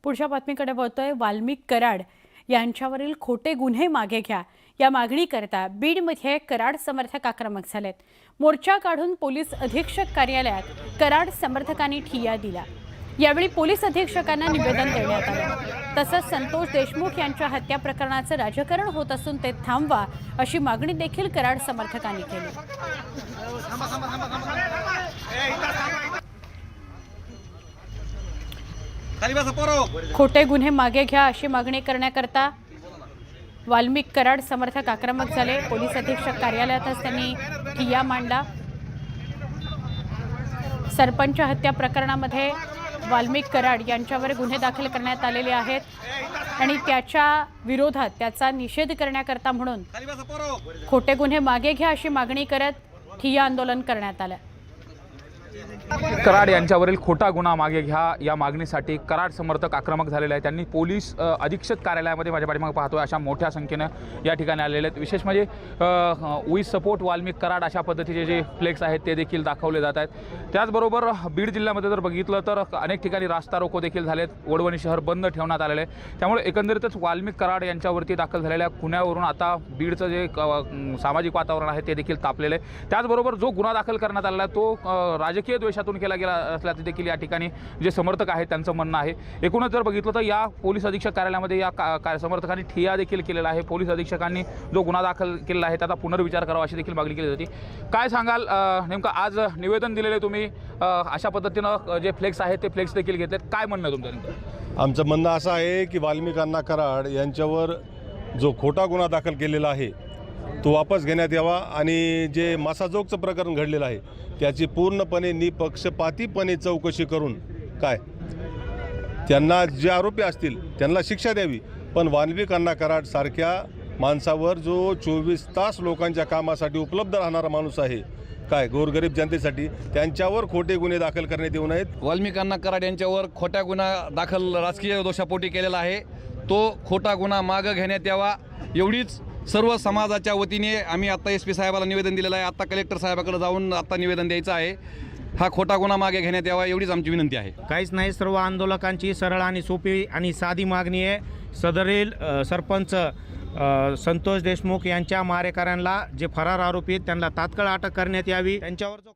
पुढच्या बातमीकडे वळतोय। वाल्मिक कराड यांच्यावरील खोटे गुन्हे मागे घ्या या मागणीकरता बीडमध्ये कराड समर्थक आक्रमक झालेत। मोर्चा काढून पोलीस अधीक्षक कार्यालयात कराड समर्थकांनी ठिय्या दिला। यावेळी पोलीस अधीक्षकांना निवेदन देण्यात आले। तसंच संतोष देशमुख यांच्या हत्या प्रकरणाचं राजकारण होत असून ते थांबवा अशी मागणी देखील कराड समर्थकांनी केली। खोटे गुन्हे मागे घ्या अशी मागणी करण्याकरता वाल्मिक कराड समर्थक आक्रमक झाले। पोलीस अधीक्षक कार्यालयातच त्यांनी ठिय्या मांडला। सरपंच हत्या प्रकरणामध्ये वाल्मिक कराड यांच्यावर गुन्हे दाखल करण्यात आलेले आहेत आणि त्याच्या विरोधात त्याचा निषेध करण्याकरता म्हणून खोटे गुन्हे मागे घ्या अशी मागणी करत ठिय्या आंदोलन करण्यात आलं। कराड यांच्यावरील खोटा गुन्हा मागे घ्या या मागणीसाठी कराड समर्थक आक्रमक झालेले आहेत। त्यांनी पोलीस अधीक्षक कार्यालयामध्ये माझ्या पाठीमागे पाहतोय अशा मोठ्या संख्येने या ठिकाणी आलेले आहेत। विशेष म्हणजे वी सपोर्ट वाल्मिक कराड अशा पद्धतीचे जे फ्लेक्स आहेत ते देखील दाखवले जात आहेत। त्याचबरोबर बीड जिल्ह्यामध्ये जर बघितलं तर अनेक ठिकाणी रास्ता रोको देखील झालेत। वडवणी शहर बंद ठेवण्यात आलेले आहे। त्यामुळे एकंदरीतच वाल्मिक कराड यांच्यावरती दाखल झालेल्या गुन्ह्यावरून आता बीडचं जे सामाजिक वातावरण आहे ते देखील तापलेलं आहे। त्याचबरोबर जो गुन्हा दाखल करण्यात आलेला आहे तो राजकीय द्वेषातून केला गेला असल्याचे देखील या ठिकाणी जे समर्थक आहेत त्यांचं म्हणणं आहे। एकूणच जर बघितलं तर या पोलीस अधीक्षक कार्यालयामध्ये या समर्थकांनी ठिय्या देखील केलेला आहे। पोलीस अधीक्षकांनी जो गुन्हा दाखल केलेला आहे त्याचा पुनर्विचार करावा अशी देखील मागणी केली जाते। काय सांगाल, नेमकं आज निवेदन दिलेले तुम्ही अशा पद्धतीनं जे फ्लेक्स आहेत ते फ्लेक्स देखील घेतलेत, काय म्हणणं आहे तुमचं नेमकं? आमचं म्हणणं असं आहे की वाल्मिक अण्णा कराड यांच्यावर जो खोटा गुन्हा दाखल केलेला आहे तो वापस घेण्यात यावा आणि जे मासाजोगचं प्रकरण घडलेलं आहे त्याची पूर्णपणे निपक्षपातीपणे चौकशी करून त्यांना जे आरोपी असतील त्यांना शिक्षा द्यावी। पण वाल्मिक अण्णा कराड सारख्या माणसावर जो 24 तास लोकांच्या कामासाठी उपलब्ध राहणारा माणूस आहे गोरगरीब जनतेसाठी त्यांच्यावर खोटे गुन्हे दाखल करण्यात येऊ नयेत। वाल्मिक अण्णा कराड यांच्यावर खोटा गुन्हा दाखल राजकीय दोषापोटी केलेला आहे। तो खोटा गुन्हा मागे घेण्यात यावा एवढीच सर्व समाजाच्या वतीने आम्ही आता SP साहेबाला निवेदन दिलेलं आहे। आता कलेक्टर साहेबाकडे जाऊन आता निवेदन द्यायचं आहे। हा खोटा गुन्हा मागे घेण्यात यावा एवढीच आमची विनंती आहे। काहीच नाही, सर्व आंदोलकांची सरळ आणि सोपी आणि साधी मागणी आहे। सदरील सरपंच संतोष देशमुख यांच्या मारेकऱ्यांना जे फरार आरोपी आहेत त्यांना तात्काळ अटक करण्यात यावी। त्यांच्यावर जो